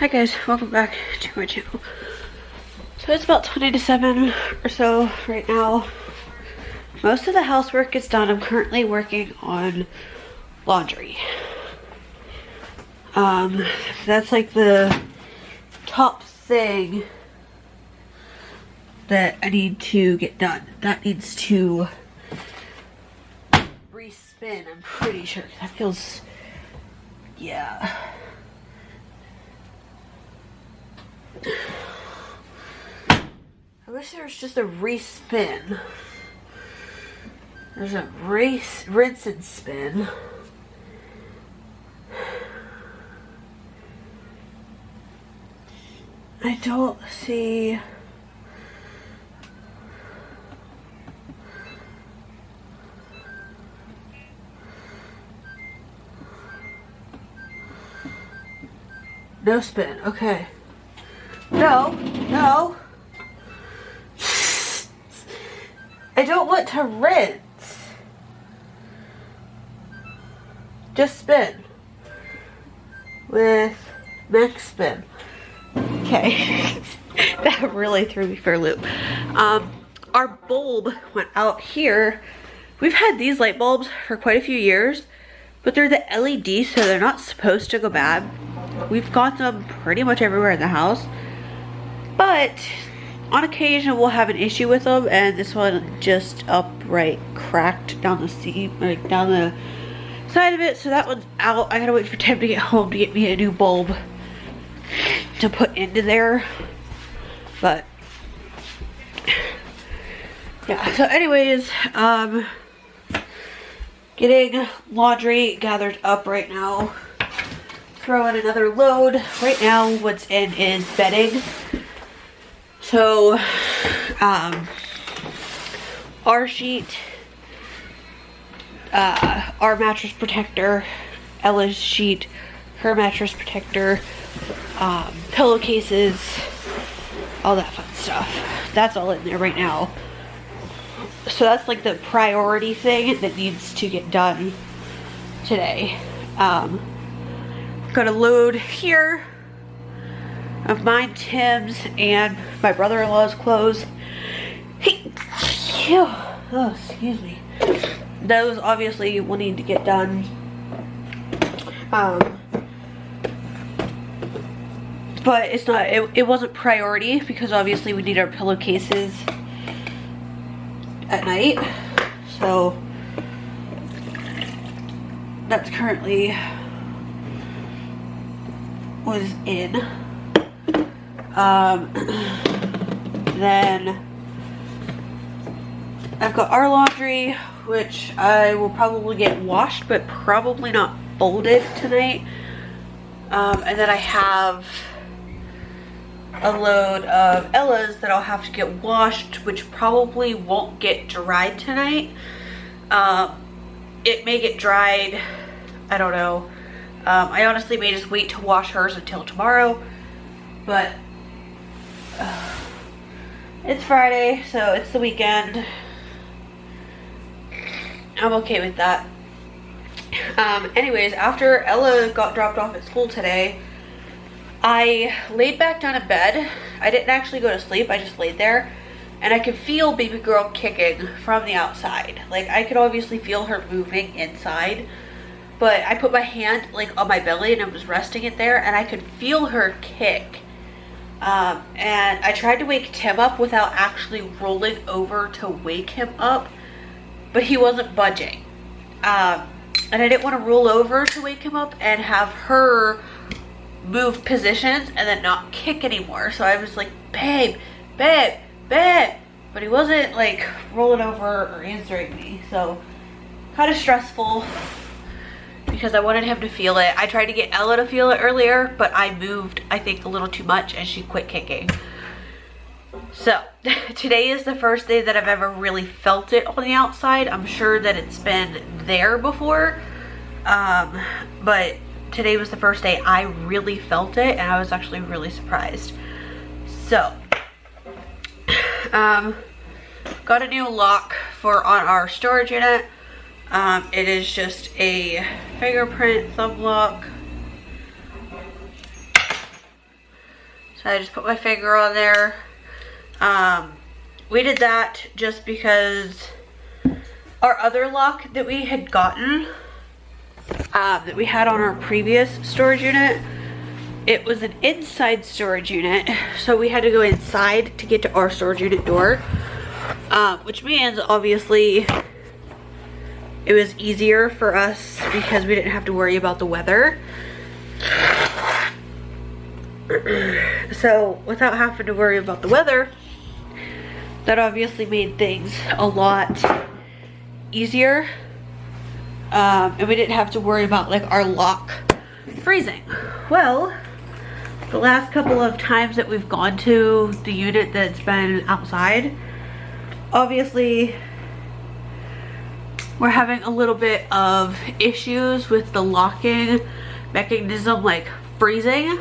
Hi guys, welcome back to my channel. So it's about 20 to 7 or so right now. Most of the housework is done. I'm currently working on laundry. That's like the top thing that I need to get done. That needs to re-spin, I'm pretty sure. That feels, yeah. I wish there was just a re-spin. There's a rinse and spin. I don't see. No spin, okay. No. I don't want to rinse. Just spin. With max spin. Okay. That really threw me for a loop. Our bulb went out here. We've had these light bulbs for quite a few years, but they're the LED, so they're not supposed to go bad. We've got them pretty much everywhere in the house, but on occasion we'll have an issue with them, and this one just upright cracked down the seam, like down the side of it, so that one's out. I gotta wait for Tim to get home to get me a new bulb to put into there. But yeah, so anyways, getting laundry gathered up right now. Throw in another load. Right now what's in is bedding. So our sheet, our mattress protector, Ella's sheet, her mattress protector, pillowcases, all that fun stuff. That's all in there right now. So that's like the priority thing that needs to get done today. Got a load here of mine, Tim's, and my brother-in-law's clothes. Oh, excuse me. Those obviously will need to get done. But it's not, it wasn't priority because obviously we need our pillowcases at night. So that's currently was in. Then I've got our laundry, which I will probably get washed, but probably not folded tonight. And then I have a load of Ella's that I'll have to get washed, which probably won't get dried tonight. It may get dried, I don't know. I honestly may just wait to wash hers until tomorrow, but it's Friday, so it's the weekend. I'm okay with that. Anyways, after Ella got dropped off at school today, I laid back down in bed. I didn't actually go to sleep, I just laid there, and I could feel baby girl kicking from the outside. Like, I could obviously feel her moving inside, but I put my hand like on my belly and I was resting it there, and I could feel her kick. And I tried to wake Tim up without actually rolling over to wake him up, but he wasn't budging. And I didn't want to roll over to wake him up and have her move positions and then not kick anymore. So I was like, babe, but he wasn't like rolling over or answering me. So kind of stressful because I wanted him to feel it. I tried to get Ella to feel it earlier, but I moved, I think, a little too much and she quit kicking. So today is the first day that I've ever really felt it on the outside. I'm sure that it's been there before, but today was the first day I really felt it, and I was actually really surprised. So got a new lock for on our storage unit. It is just a fingerprint thumb lock. So I just put my finger on there. We did that just because our other lock that we had gotten, that we had on our previous storage unit, it was an inside storage unit, so we had to go inside to get to our storage unit door, which means obviously it was easier for us because we didn't have to worry about the weather. So without having to worry about the weather, that obviously made things a lot easier. And we didn't have to worry about like our lock freezing. Well, the last couple of times that we've gone to the unit that's been outside, obviously we're having a little bit of issues with the locking mechanism like freezing.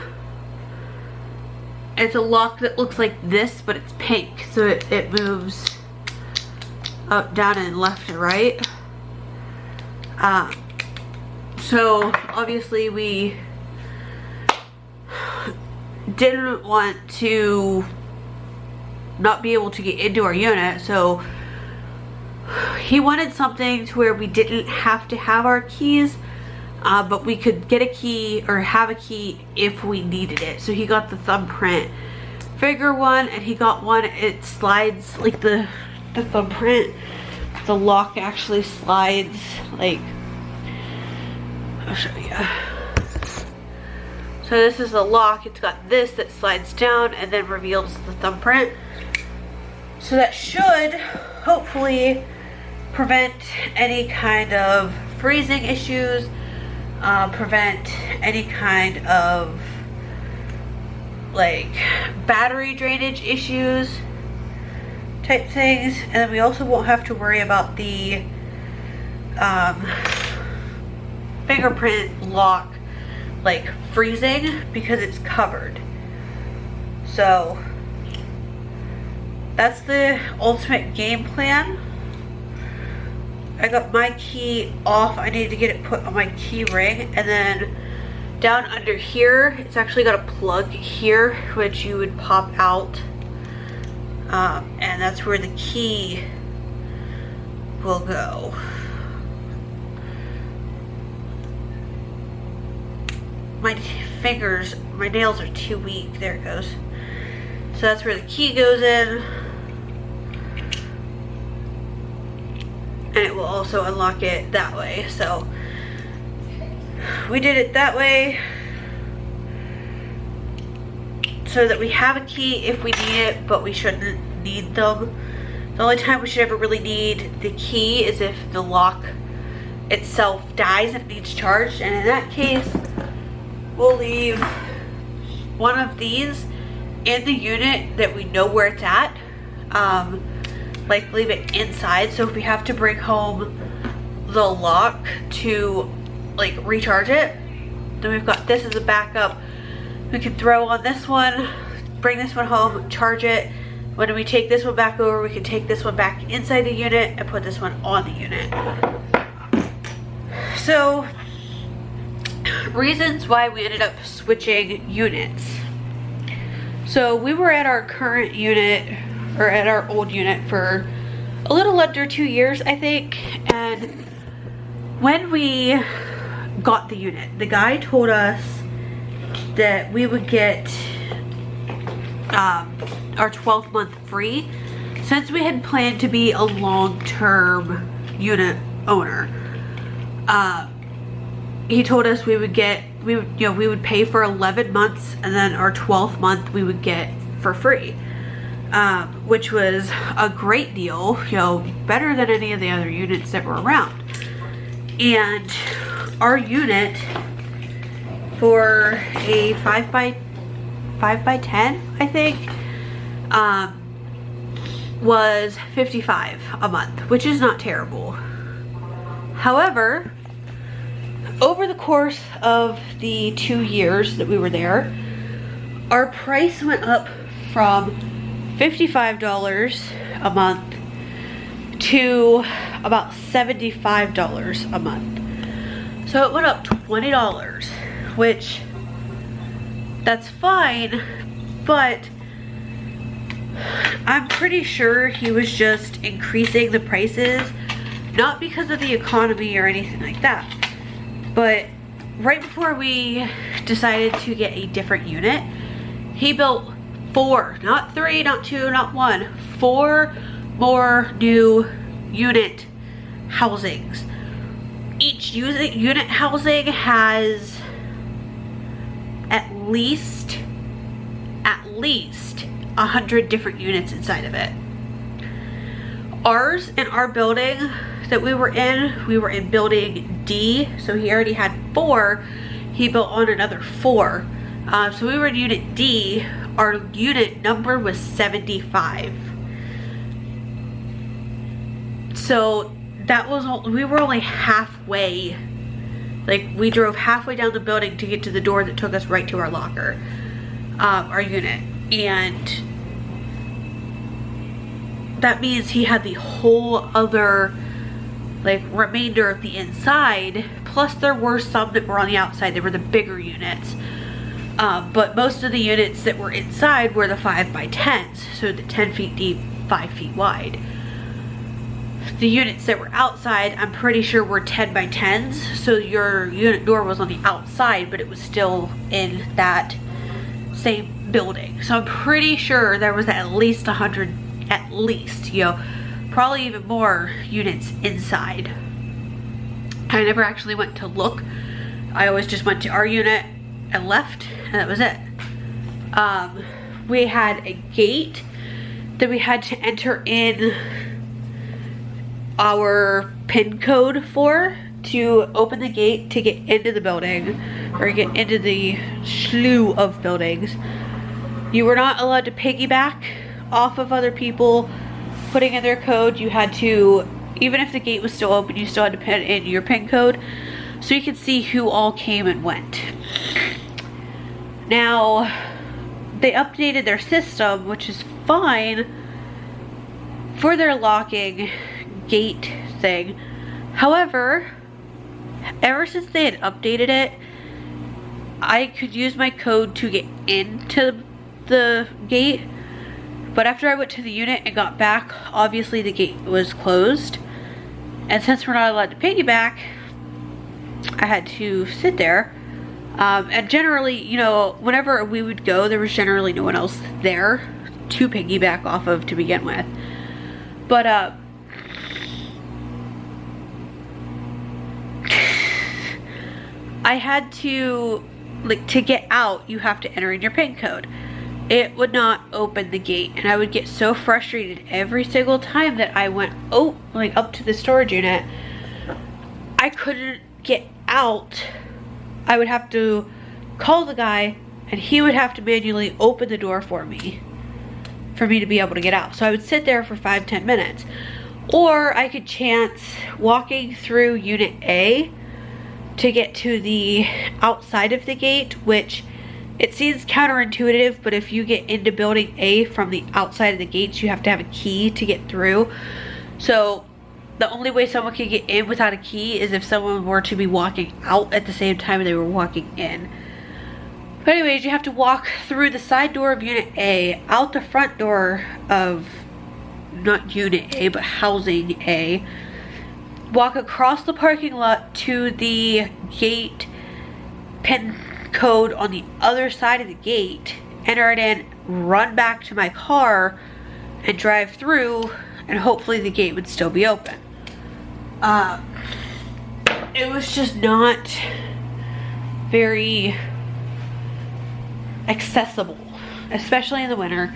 It's a lock that looks like this, but it's pink, so it moves up, down, and left and right. So obviously we didn't want to not be able to get into our unit, so he wanted something to where we didn't have to have our keys, but we could get a key or have a key if we needed it. So he got the thumbprint finger one, and he got one, it slides like the thumbprint, the lock actually slides, like, I'll show you. So this is the lock, it's got this that slides down and then reveals the thumbprint. So that should hopefully prevent any kind of freezing issues, prevent any kind of like battery drainage issues type things. And then we also won't have to worry about the fingerprint lock like freezing because it's covered. So that's the ultimate game plan. I got my key off. I need to get it put on my key ring, and then down under here it's actually got a plug here which you would pop out, and that's where the key will go. My fingers, my nails are too weak. There it goes. So that's where the key goes in. And it will also unlock it that way. So we did it that way so that we have a key if we need it, but we shouldn't need them. The only time we should ever really need the key is if the lock itself dies and it needs charged, and in that case we'll leave one of these in the unit that we know where it's at, like leave it inside, so if we have to bring home the lock to like recharge it, then we've got this as a backup. We can throw on this one, bring this one home, charge it. When we take this one back over, we can take this one back inside the unit and put this one on the unit. So reasons why we ended up switching units. So we were at our current unit, or at our old unit, for a little under 2 years, I think. And when we got the unit, the guy told us that we would get our 12th month free, since we had planned to be a long-term unit owner. He told us we would pay for 11 months, and then our 12th month we would get for free, which was a great deal, better than any of the other units that were around. And our unit, for a 5 by 10, I think, was $55 a month, which is not terrible. However, over the course of the 2 years that we were there, our price went up from $55 a month to about $75 a month. So it went up $20, which that's fine, but I'm pretty sure he was just increasing the prices, not because of the economy or anything like that, but right before we decided to get a different unit, he built 4, not 3, not 2, not 1, 4 more new unit housings. Each unit housing has at least 100 different units inside of it. Ours, in our building that we were in building D, so he already had 4, he built on another 4. So we were in unit D, our unit number was 75. So that was, we were only halfway, like we drove halfway down the building to get to the door that took us right to our locker, our unit. And that means he had the whole other like remainder of the inside, plus there were some that were on the outside. They were the bigger units, but most of the units that were inside were the 5x10s, so the 10 feet deep, 5 feet wide. The units that were outside, I'm pretty sure were 10x10s, so your unit door was on the outside, but it was still in that same building. So I'm pretty sure there was at least 100, at least, you know, probably even more units inside. I never actually went to look. I always just went to our unit and left, and that was it. We had a gate that we had to enter in our PIN code for to open the gate to get into the building, or get into the slew of buildings. You were not allowed to piggyback off of other people putting in their code. You had to, even if the gate was still open, you still had to put in your PIN code so you could see who all came and went. Now, they updated their system, which is fine for their locking gate thing. However, ever since they had updated it, I could use my code to get into the gate, but after I went to the unit and got back, obviously the gate was closed, and since we're not allowed to piggyback, I had to sit there. And generally, you know, whenever we would go, there was generally no one else there to piggyback off of to begin with. But I had to, like, to get out, you have to enter in your PIN code. It would not open the gate, and I would get so frustrated every single time that I went up to the storage unit. I couldn't get out. I would have to call the guy, and he would have to manually open the door for me to be able to get out. So I would sit there for 5-10 minutes, or I could chance walking through unit A to get to the outside of the gate, which it seems counterintuitive, but if you get into building A from the outside of the gates, you have to have a key to get through. So the only way someone can get in without a key is if someone were to be walking out at the same time they were walking in. But anyways, you have to walk through the side door of unit A, out the front door of, not unit A, but housing A, walk across the parking lot to the gate PIN code on the other side of the gate, enter it in, run back to my car, and drive through, and hopefully the gate would still be open. It was just not very accessible, especially in the winter,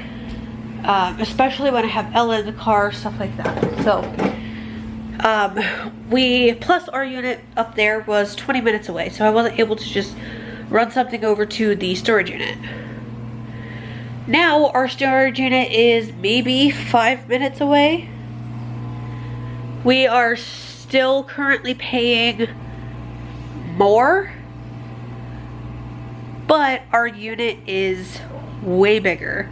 especially when I have Ella in the car, stuff like that. So plus our unit up there was 20 minutes away, so I wasn't able to just run something over to the storage unit. Now our storage unit is maybe 5 minutes away. We are still currently paying more, but our unit is way bigger.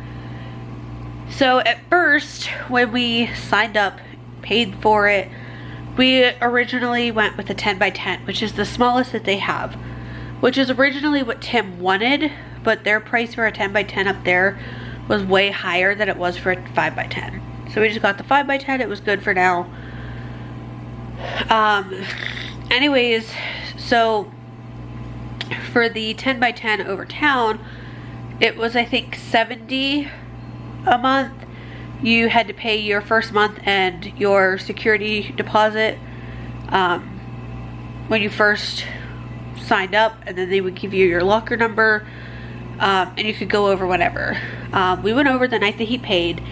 So at first, when we signed up, paid for it, we originally went with a 10x10, which is the smallest that they have, which is originally what Tim wanted, but their price for a 10x10 up there was way higher than it was for a 5x10. So we just got the 5x10. It was good for now. Anyways, so for the 10x10 over town, it was, I think, $70 a month. You had to pay your first month and your security deposit when you first signed up, and then they would give you your locker number, and you could go over whenever. We went over the night that he paid,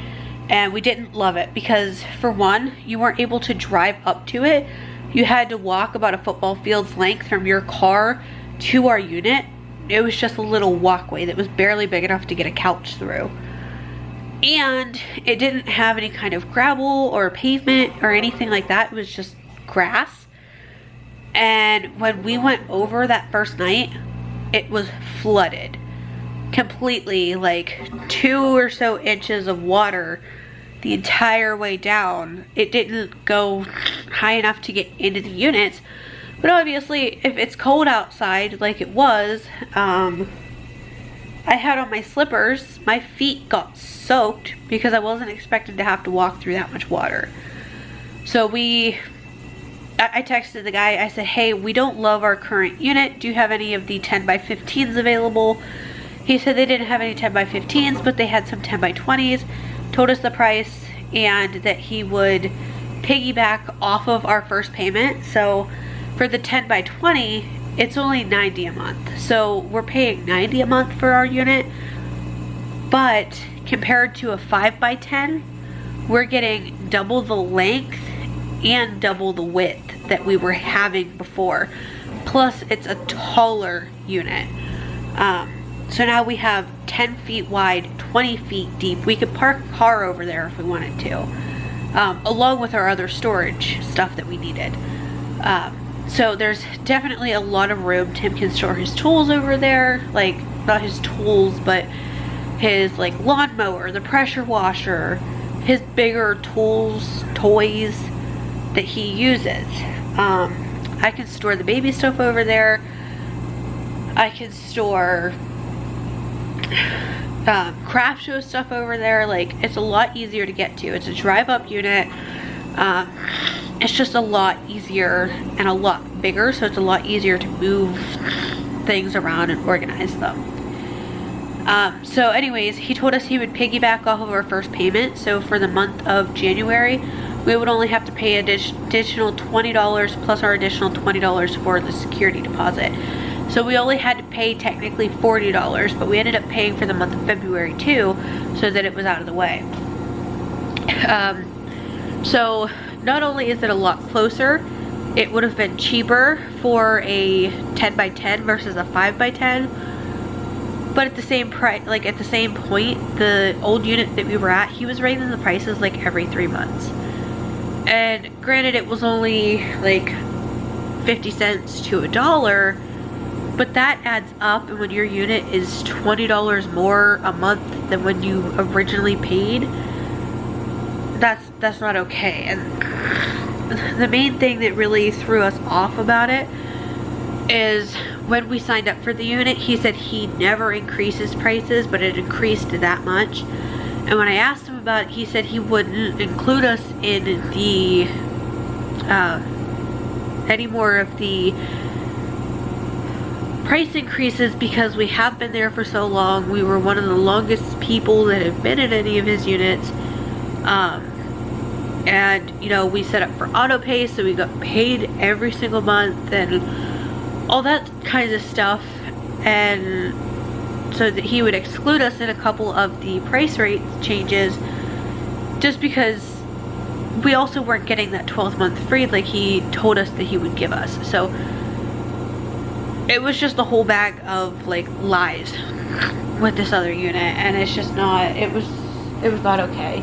and we didn't love it because, for one, you weren't able to drive up to it. You had to walk about a football field's length from your car to our unit. It was just a little walkway that was barely big enough to get a couch through. And it didn't have any kind of gravel or pavement or anything like that. It was just grass. And when we went over that first night, it was flooded completely, like 2 or so inches of water the entire way down. It didn't go high enough to get into the units, but obviously if it's cold outside like it was, I had on my slippers. My feet got soaked because I wasn't expected to have to walk through that much water. So I texted the guy. I said, hey, we don't love our current unit. Do you have any of the 10x15s available? He said they didn't have any 10x15s, but they had some 10x20s. Told us the price and that he would piggyback off of our first payment. So for the 10x20, it's only $90 a month. So we're paying $90 a month for our unit, but compared to a 5x10, we're getting double the length and double the width that we were having before. Plus it's a taller unit. So now we have 10 feet wide, 20 feet deep. We could park a car over there if we wanted to, along with our other storage stuff that we needed. So there's definitely a lot of room. Tim can store his tools over there, like not his tools, but his like lawnmower, the pressure washer, his bigger tools, toys that he uses. I can store the baby stuff over there. I can store craft show stuff over there. Like, it's a lot easier to get to. It's a drive up unit. It's just a lot easier and a lot bigger, so it's a lot easier to move things around and organize them. So anyways, he told us he would piggyback off of our first payment. So for the month of January, we would only have to pay additional $20 plus our additional $20 for the security deposit. So we only had to pay technically $40, but we ended up paying for the month of February too, so that it was out of the way. So not only is it a lot closer, it would have been cheaper for a 10x10 versus a 5x10. But at the same price, like at the same point, the old unit that we were at, he was raising the prices like every 3 months. And granted, it was only like 50 cents to $1, but that adds up. And when your unit is $20 more a month than when you originally paid, that's not okay. And the main thing that really threw us off about it is when we signed up for the unit, he said he never increases prices, but it increased that much. And when I asked him about it, he said he wouldn't include us in the any more of the price increases because we have been there for so long. We were one of the longest people that have been in any of his units. And you know, we set up for auto pay, so we got paid every single month and all that kind of stuff. And so that he would exclude us in a couple of the price rate changes just because we also weren't getting that 12th month free like he told us that he would give us. So it was just a whole bag of like lies with this other unit, and it's just not, it was not okay.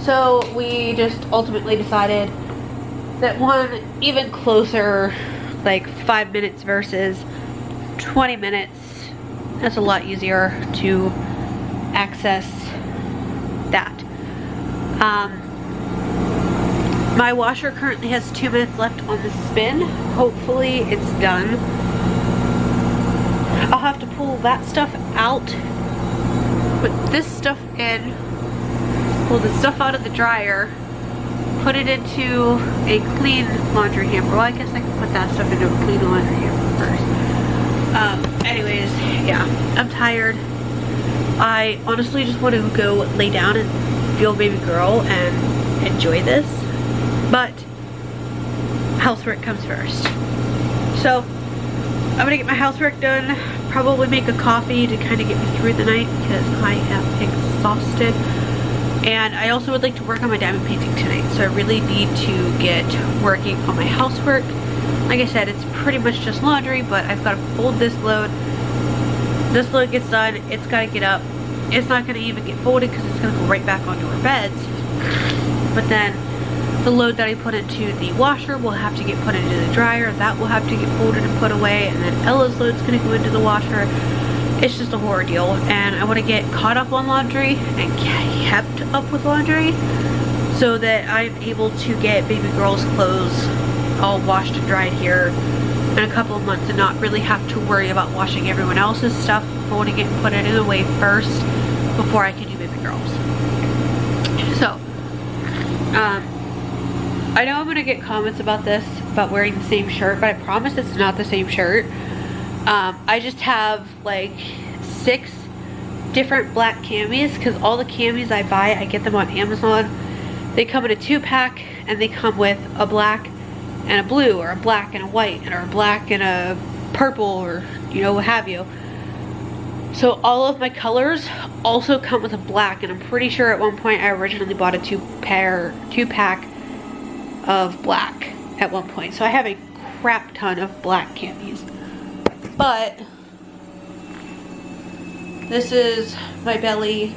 So we just ultimately decided that one, even closer, like 5 minutes versus 20 minutes, that's a lot easier to access that. My washer currently has 2 minutes left on the spin. Hopefully it's done I'll have to pull that stuff out, put this stuff in, pull the stuff out of the dryer, put it into a clean laundry hamper. Well, I guess I can put that stuff into a clean laundry hamper first. Anyways, yeah, I'm tired. I honestly just want to go lay down and feel baby girl and enjoy this, but housework comes first. So I'm gonna get my housework done, probably make a coffee to kind of get me through the night because I am exhausted. And I also would like to work on my diamond painting tonight, so I really need to get working on my housework. Like I said, it's pretty much just laundry, but I've got to fold this load. This load gets done, it's got to get up. It's not going to even get folded because it's going to go right back onto our beds. But then the load that I put into the washer will have to get put into the dryer. That will have to get folded and put away. And then Ella's load's going to go into the washer. It's just a horror deal. And I want to get caught up on laundry and kept up with laundry so that I'm able to get baby girl's clothes all washed and dried here in a couple of months and not really have to worry about washing everyone else's stuff, folding it and putting it away first before I can do baby girls. So, I know I'm gonna get comments about this, about wearing the same shirt, but I promise it's not the same shirt. I just have like 6 different black camis because all the camis I buy, I get them on Amazon. They come in a 2-pack and they come with a black and a blue, or a black and a white, or a black and a purple, or you know, what have you. So all of my colors also come with a black, and I'm pretty sure at one point I originally bought a 2-pack of black at one point. So I have a crap ton of black camis. But this is my belly.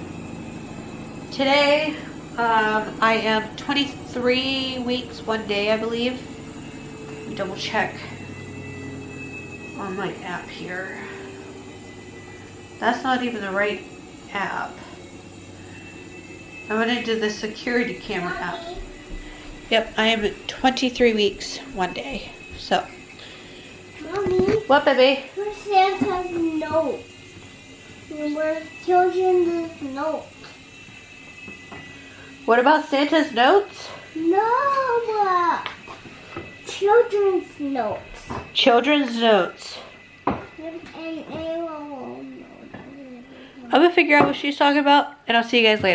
Today I am 23 weeks 1 day, I believe. Let me double check on my app here. That's not even the right app. I went into the security camera app. Yep, I am 23 weeks 1 day. So. Mommy. What, baby? Where's Santa's note? Where's children's note? What about Santa's notes? No! Children's notes. Children's notes. And I'm gonna figure out what she's talking about, and I'll see you guys later.